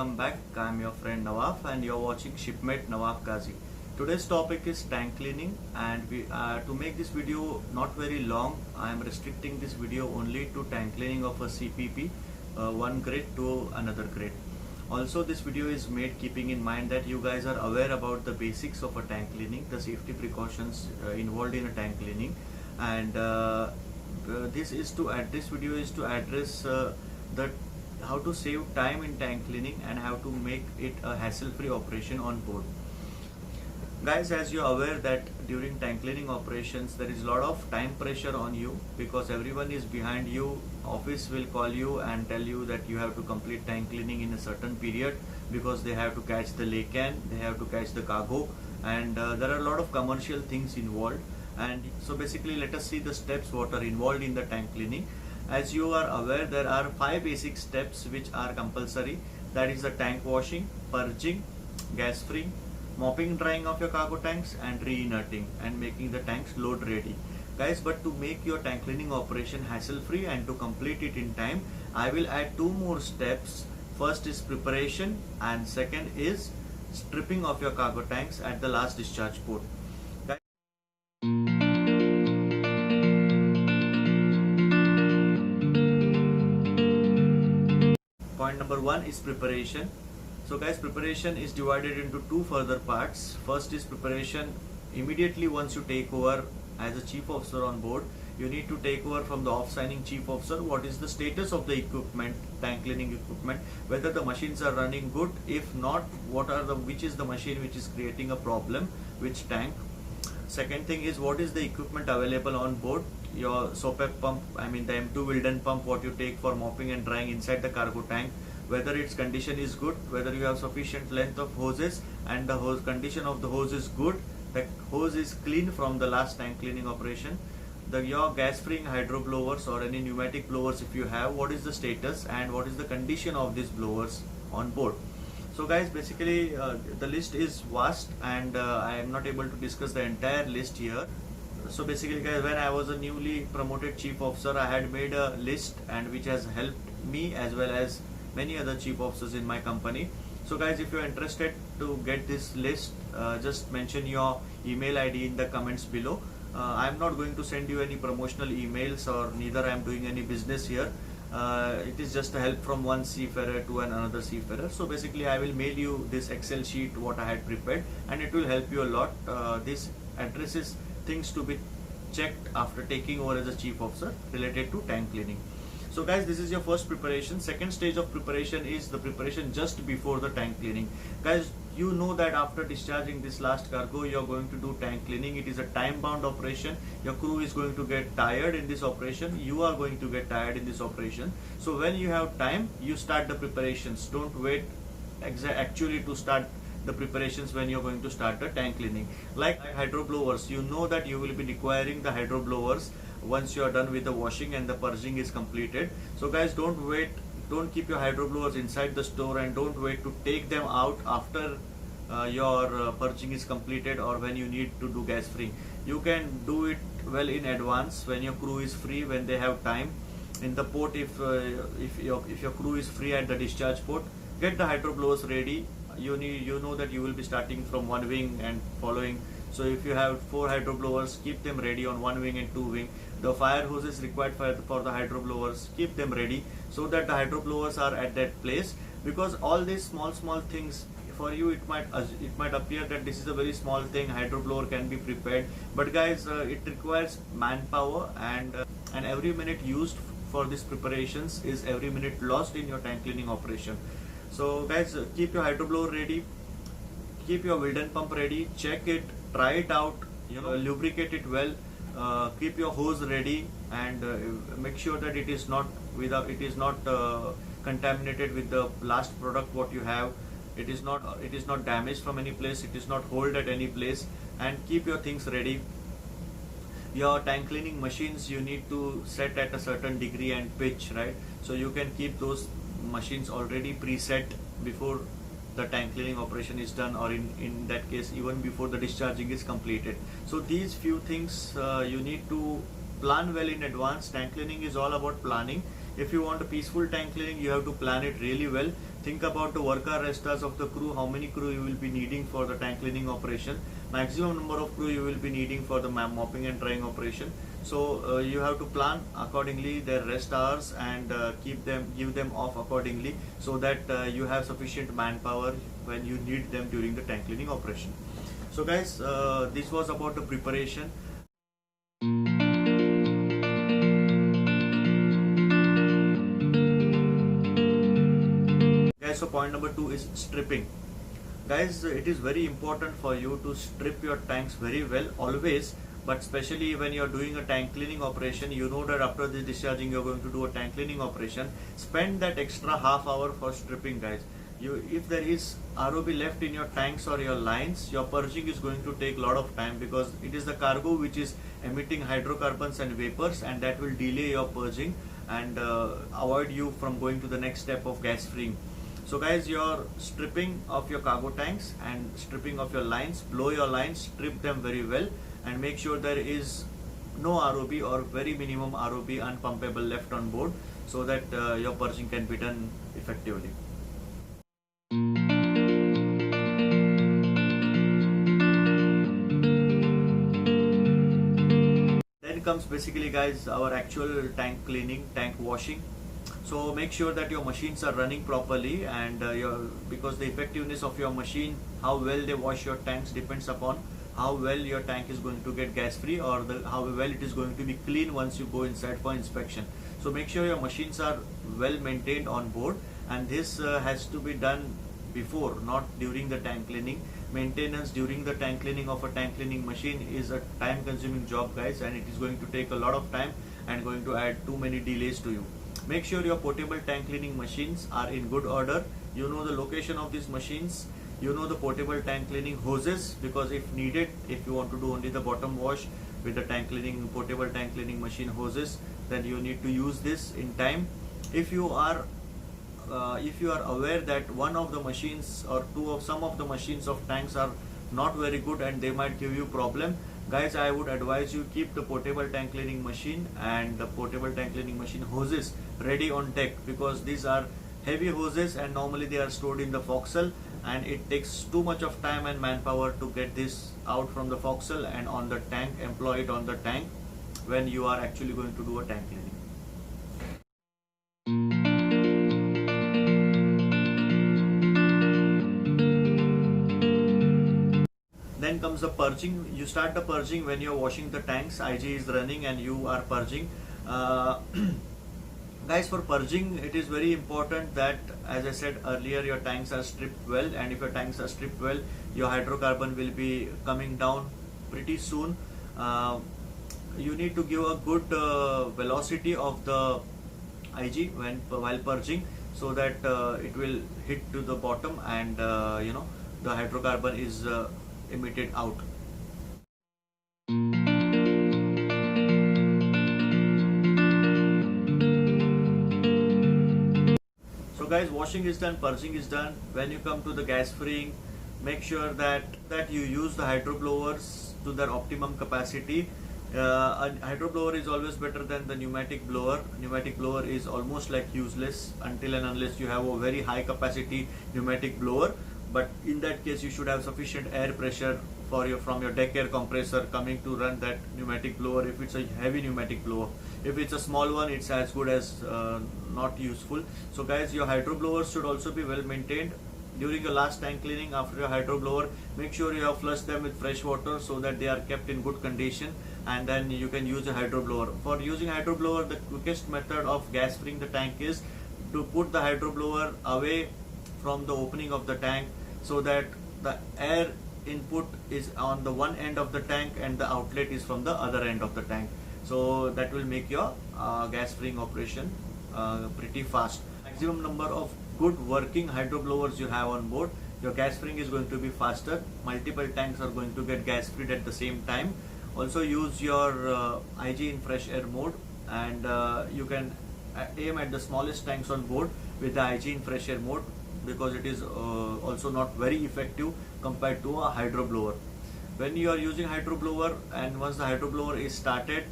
welcome back. I'm your friend Nawaf and you're watching Shipmate Nawaf Ghazi. Today's topic is tank cleaning, and to make this video not very long, I am restricting this video only to tank cleaning of a CPP, one grade to another grade. Also, this video is made keeping in mind that you guys are aware about the basics of a tank cleaning, the safety precautions involved in a tank cleaning, and this video is to address the how to save time in tank cleaning and how to make it a hassle-free operation on board. Guys, as you're aware that during tank cleaning operations there is a lot of time pressure on you because everyone is behind you. Office will call you and tell you that you have to complete tank cleaning in a certain period because they have to catch the lake can, they have to catch the cargo, and there are a lot of commercial things involved. And so basically let us see the steps what are involved in the tank cleaning. As you are aware, there are 5 basic steps which are compulsory. That is the tank washing, purging, gas freeing, mopping, drying of your cargo tanks, and re-inerting and making the tanks load ready. Guys, but to make your tank cleaning operation hassle free and to complete it in time, I will add 2 more steps. First is preparation and second is stripping of your cargo tanks at the last discharge port. Point number 1 is preparation. So guys, preparation is divided into 2 further parts. First is preparation immediately once you take over as a chief officer on board. You need to take over from the off-signing chief officer what is the status of the equipment, tank cleaning equipment, whether the machines are running good. If not, which is the machine which is creating a problem, which tank. Second thing is what is the equipment available on board. Your SOPEP pump, I mean the M2 Wilden pump, what you take for mopping and drying inside the cargo tank, whether its condition is good, whether you have sufficient length of hoses and the hose condition of the hose is good, the hose is clean from the last tank cleaning operation. Your gas freeing hydro blowers or any pneumatic blowers if you have, what is the status and what is the condition of these blowers on board. So guys, basically the list is vast and I am not able to discuss the entire list here. So basically guys, when I was a newly promoted chief officer, I had made a list and which has helped me as well as many other chief officers in my company. So guys, if you are interested to get this list, just mention your email ID in the comments below. I am not going to send you any promotional emails or neither I am doing any business here. It is just a help from one seafarer to another seafarer. So basically I will mail you this Excel sheet what I had prepared and it will help you a lot. This addresses things to be checked after taking over as a chief officer related to tank cleaning. So guys, this is your first preparation. Second stage of preparation is the preparation just before the tank cleaning. Guys, you know that after discharging this last cargo, you are going to do tank cleaning. It is a time-bound operation. Your crew is going to get tired in this operation. You are going to get tired in this operation. So when you have time, you start the preparations. Don't wait actually to start the preparations when you're going to start the tank cleaning. Like hydro blowers, you know that you will be requiring the hydro blowers once you are done with the washing and the purging is completed. So guys, don't wait, don't keep your hydro blowers inside the store and don't wait to take them out after your purging is completed or when you need to do gas free. You can do it well in advance when your crew is free, when they have time in the port. If your crew is free at the discharge port, get the hydro blowers ready. You know that you will be starting from one wing and following. So if you have 4 hydro blowers, keep them ready on one wing and 2 wing. The fire hoses required for the hydro blowers, keep them ready so that the hydro blowers are at that place. Because all these small things, for you it might appear that this is a very small thing, hydro blower can be prepared, but guys, it requires manpower and every minute used for these preparations is every minute lost in your tank cleaning operation. So guys, keep your hydro blower ready, keep your Wilden pump ready, check it, try it out, lubricate it well, keep your hose ready and make sure that it is not contaminated with the last product what you have. It is not damaged from any place, it is not hold at any place, and keep your things ready. Your tank cleaning machines you need to set at a certain degree and pitch, right? So you can keep those machines already preset before the tank cleaning operation is done, or in that case even before the discharging is completed. So these few things you need to plan well in advance. Tank cleaning is all about planning. If you want a peaceful tank cleaning, you have to plan it really well. Think about the work hour rest hours of the crew, how many crew you will be needing for the tank cleaning operation, maximum number of crew you will be needing for the mopping and drying operation. So you have to plan accordingly their rest hours and give them off accordingly, so that you have sufficient manpower when you need them during the tank cleaning operation. So guys, this was about the preparation. Guys, so point number 2 is stripping. Guys, it is very important for you to strip your tanks very well always, but especially when you are doing a tank cleaning operation. You know that after this discharging you are going to do a tank cleaning operation. Spend that extra half hour for stripping, guys. If there is ROB left in your tanks or your lines, your purging is going to take a lot of time, because it is the cargo which is emitting hydrocarbons and vapors, and that will delay your purging and avoid you from going to the next step of gas freeing. So guys, your stripping of your cargo tanks and stripping of your lines, blow your lines, strip them very well, and make sure there is no ROB or very minimum ROB unpumpable left on board, so that your purging can be done effectively. Then comes basically, guys, our actual tank cleaning, tank washing. So make sure that your machines are running properly, and because the effectiveness of your machine, how well they wash your tanks, depends upon how well your tank is going to get gas free, or how well it is going to be clean once you go inside for inspection. So make sure your machines are well maintained on board, and this has to be done before, not during the tank cleaning. Maintenance during the tank cleaning of a tank cleaning machine is a time consuming job, guys, and it is going to take a lot of time and going to add too many delays to you. Make sure your portable tank cleaning machines are in good order. You know the location of these machines. You know the portable tank cleaning hoses, because if needed, if you want to do only the bottom wash with the portable tank cleaning machine hoses, then you need to use this in time. If you are aware that one of the machines or some of the machines of tanks are not very good and they might give you problem, guys, I would advise you keep the portable tank cleaning machine and the portable tank cleaning machine hoses ready on deck, because these are heavy hoses and normally they are stored in the forecastle, and it takes too much of time and manpower to get this out from the forecastle and on the tank, employ it on the tank when you are actually going to do a tank cleaning. Then comes the purging. You start the purging when you're washing the tanks, IG is running and you are purging. Guys, for purging, it is very important that, as I said earlier, your tanks are stripped well, and if your tanks are stripped well, your hydrocarbon will be coming down pretty soon. You need to give a good velocity of the IG while purging, so that it will hit to the bottom and the hydrocarbon is emitted out. So guys, washing is done, purging is done. When you come to the gas freeing, make sure that you use the hydro blowers to their optimum capacity. A hydro blower is always better than the pneumatic blower. Pneumatic blower is almost like useless until and unless you have a very high capacity pneumatic blower. But in that case, you should have sufficient air pressure from your deck air compressor coming to run that pneumatic blower if it's a heavy pneumatic blower. If it's a small one, it's as good as not useful. So guys, your hydro blowers should also be well maintained. During your last tank cleaning, after your hydro blower, make sure you have flushed them with fresh water so that they are kept in good condition, and then you can use a hydro blower. For using hydro blower, the quickest method of gas freeing the tank is to put the hydro blower away from the opening of the tank, so that the air input is on the one end of the tank and the outlet is from the other end of the tank. So that will make your gas freeing operation pretty fast. Maximum number of good working hydro blowers you have on board, your gas freeing is going to be faster. Multiple tanks are going to get gas freed at the same time. Also use your IG in fresh air mode, and you can aim at the smallest tanks on board with the IG in fresh air mode, because it is also not very effective compared to a hydro blower. When you are using hydro blower, and once the hydro blower is started,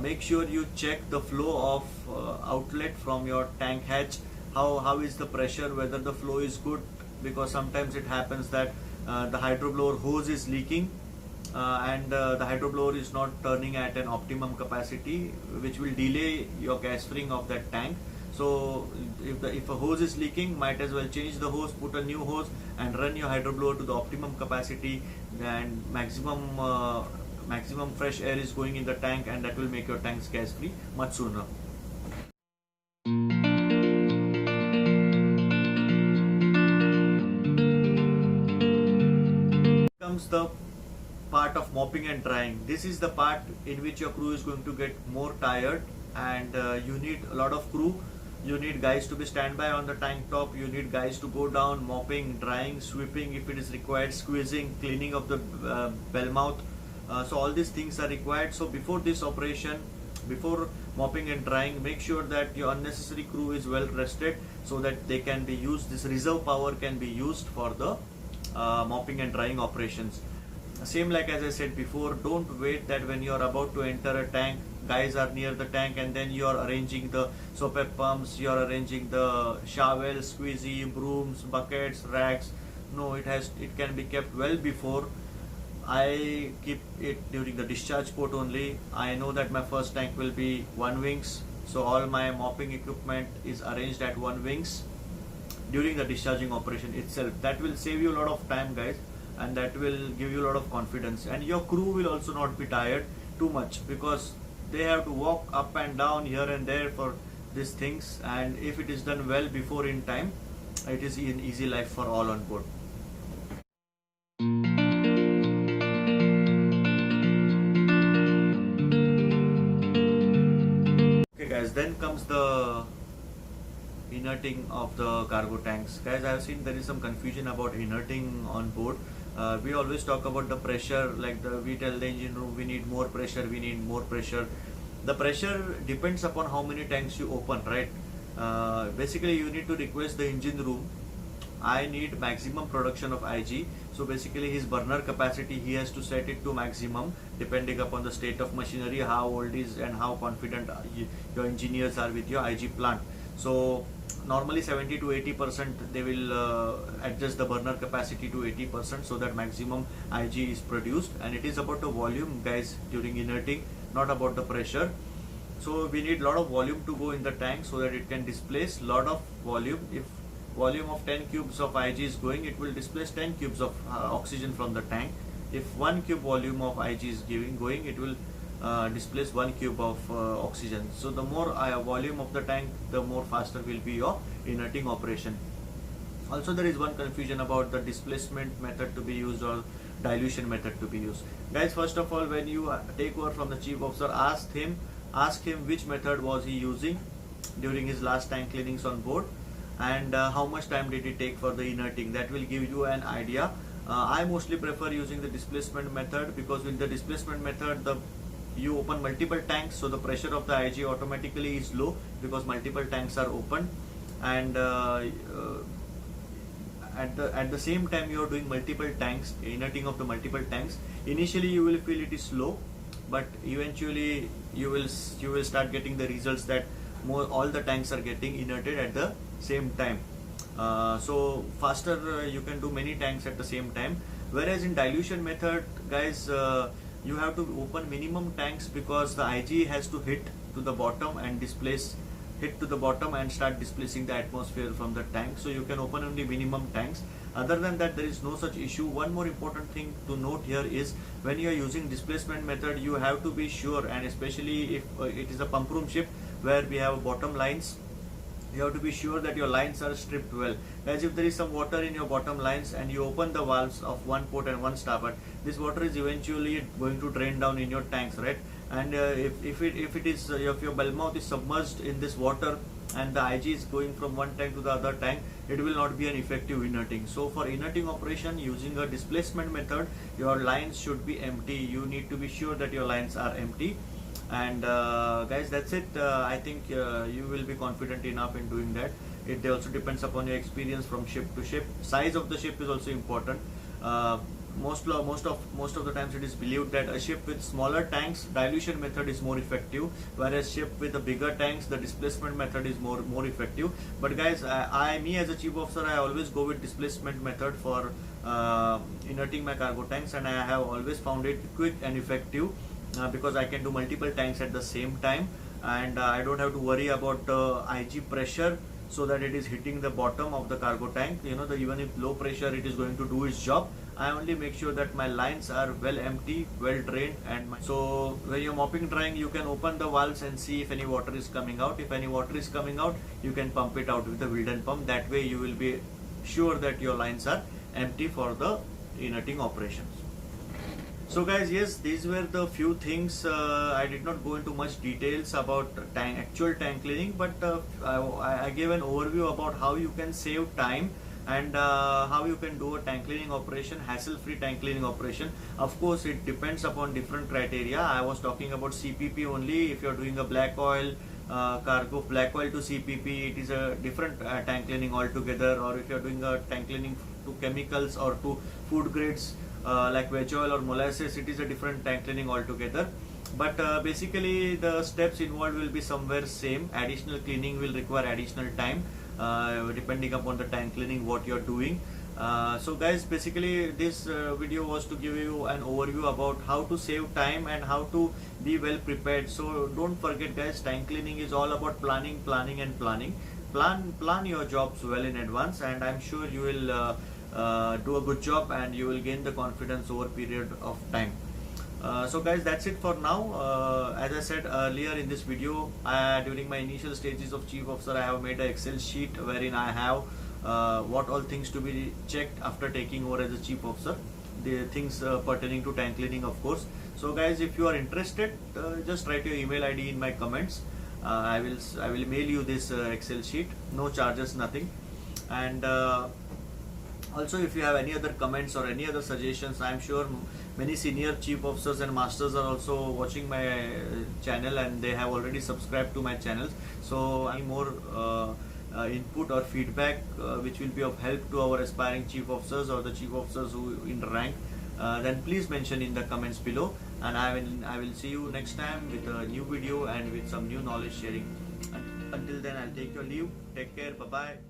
Make sure you check the flow of outlet from your tank hatch. How is the pressure, whether the flow is good, because sometimes it happens that the hydroblower hose is leaking, and the hydroblower is not turning at an optimum capacity, which will delay your gas freeing of that tank. So if a hose is leaking, might as well change the hose, put a new hose, and run your hydroblower to the optimum capacity, and maximum fresh air is going in the tank, and that will make your tanks gas free much sooner. Comes the part of mopping and drying. This is the part in which your crew is going to get more tired, and you need a lot of crew. You need guys to be standby on the tank top. You need guys to go down, mopping, drying, sweeping if it is required, squeezing, cleaning of the bell mouth. So all these things are required. So before this operation, before mopping and drying, make sure that your unnecessary crew is well rested, so that they can be used. This reserve power can be used for the mopping and drying operations. Same like as I said before, don't wait that when you are about to enter a tank, guys are near the tank, and then you are arranging the soapette pumps, you are arranging the shovel, squeezy, brooms, buckets, racks. No, it can be kept well before. I keep it during the discharge port only. I know that my first tank will be 1 wings, so all my mopping equipment is arranged at 1 wings during the discharging operation itself. That will save you a lot of time, guys, and that will give you a lot of confidence, and your crew will also not be tired too much, because they have to walk up and down here and there for these things, and if it is done well before in time, it is an easy life for all on board. Okay guys, then comes the inerting of the cargo tanks. Guys, I have seen there is some confusion about inerting on board. We always talk about the pressure, like we tell the engine room we need more pressure, we need more pressure. The pressure depends upon how many tanks you open, right? Basically you need to request the engine room, I need maximum production of IG. So basically his burner capacity, he has to set it to maximum depending upon the state of machinery, how old is and how confident your engineers are with your IG plant. So normally 70 to 80% they will adjust the burner capacity to 80%, so that maximum IG is produced. And it is about the volume, guys, during inerting, not about the pressure. So we need lot of volume to go in the tank so that it can displace lot of volume. If volume of 10 cubes of IG is going, it will displace 10 cubes of oxygen from the tank. If 1 cube volume of IG is going, it will displace 1 cube of oxygen. So the more volume of the tank, the more faster will be your inerting operation. Also, there is one confusion about the displacement method to be used or dilution method to be used. Guys, first of all, when you take over from the chief officer, ask him which method was he using during his last tank cleanings on board, and how much time did it take for the inerting. That will give you an idea. I mostly prefer using the displacement method, because with the displacement method, you open multiple tanks, so the pressure of the IG automatically is low because multiple tanks are open, and at the same time you are doing multiple tanks, inerting of the multiple tanks. Initially you will feel it is slow, but eventually you will start getting the results that all the tanks are getting inerted at the same time. So faster you can do many tanks at the same time. Whereas in dilution method, guys, you have to open minimum tanks, because the IG has to hit to the bottom and start displacing the atmosphere from the tank. So you can open only minimum tanks. Other than that, there is no such issue. One more important thing to note here is, when you are using displacement method, you have to be sure, and especially if it is a pump room ship where we have bottom lines, you have to be sure that your lines are stripped well. As if there is some water in your bottom lines and you open the valves of one port and one starboard, this water is eventually going to drain down in your tanks, right? And if your bell mouth is submerged in this water and the IG is going from one tank to the other tank, it will not be an effective inerting. So for inerting operation using a displacement method, your lines should be empty. You need to be sure that your lines are empty. And guys, that's it. I think you will be confident enough in doing that. It also depends upon your experience from ship to ship. Size of the ship is also important. most of the times it is believed that a ship with smaller tanks, dilution method is more effective, whereas ship with the bigger tanks, the displacement method is more effective. But guys, me as a chief officer, I always go with displacement method for inerting my cargo tanks, and I have always found it quick and effective, because I can do multiple tanks at the same time, and I don't have to worry about IG pressure, so that it is hitting the bottom of the cargo tank. Even if low pressure, it is going to do its job. I only make sure that my lines are well empty, well drained, and so when you're mopping drying, you can open the valves and see if any water is coming out. If any water is coming out, you can pump it out with the Wilden pump. That way you will be sure that your lines are empty for the inerting operations. So guys, yes, these were the few things. I did not go into much details about actual tank cleaning, but I gave an overview about how you can save time, and how you can do a tank cleaning operation, hassle-free tank cleaning operation. Of course, it depends upon different criteria. I was talking about CPP only. If you're doing a black oil cargo, black oil to CPP, it is a different tank cleaning altogether. Or if you're doing a tank cleaning to chemicals or to food grades, like veg oil or molasses, it is a different tank cleaning altogether. But basically the steps involved will be somewhere same. Additional cleaning will require additional time, depending upon the tank cleaning what you're doing. So guys, basically this video was to give you an overview about how to save time and how to be well prepared. So don't forget guys, tank cleaning is all about planning and planning. Plan your jobs well in advance, and I'm sure you will do a good job, and you will gain the confidence over a period of time. So guys, that's it for now. As I said earlier in this video, during my initial stages of chief officer, I have made an Excel sheet wherein I have what all things to be checked after taking over as a chief officer, the things pertaining to tank cleaning, of course. So guys, if you are interested, just write your email ID in my comments. I will mail you this Excel sheet, no charges, nothing. And also, if you have any other comments or any other suggestions, I am sure many senior chief officers and masters are also watching my channel, and they have already subscribed to my channel. So any more input or feedback which will be of help to our aspiring chief officers or the chief officers who in rank, then please mention in the comments below, and I will see you next time with a new video and with some new knowledge sharing. Until then, I'll take your leave. Take care. Bye bye.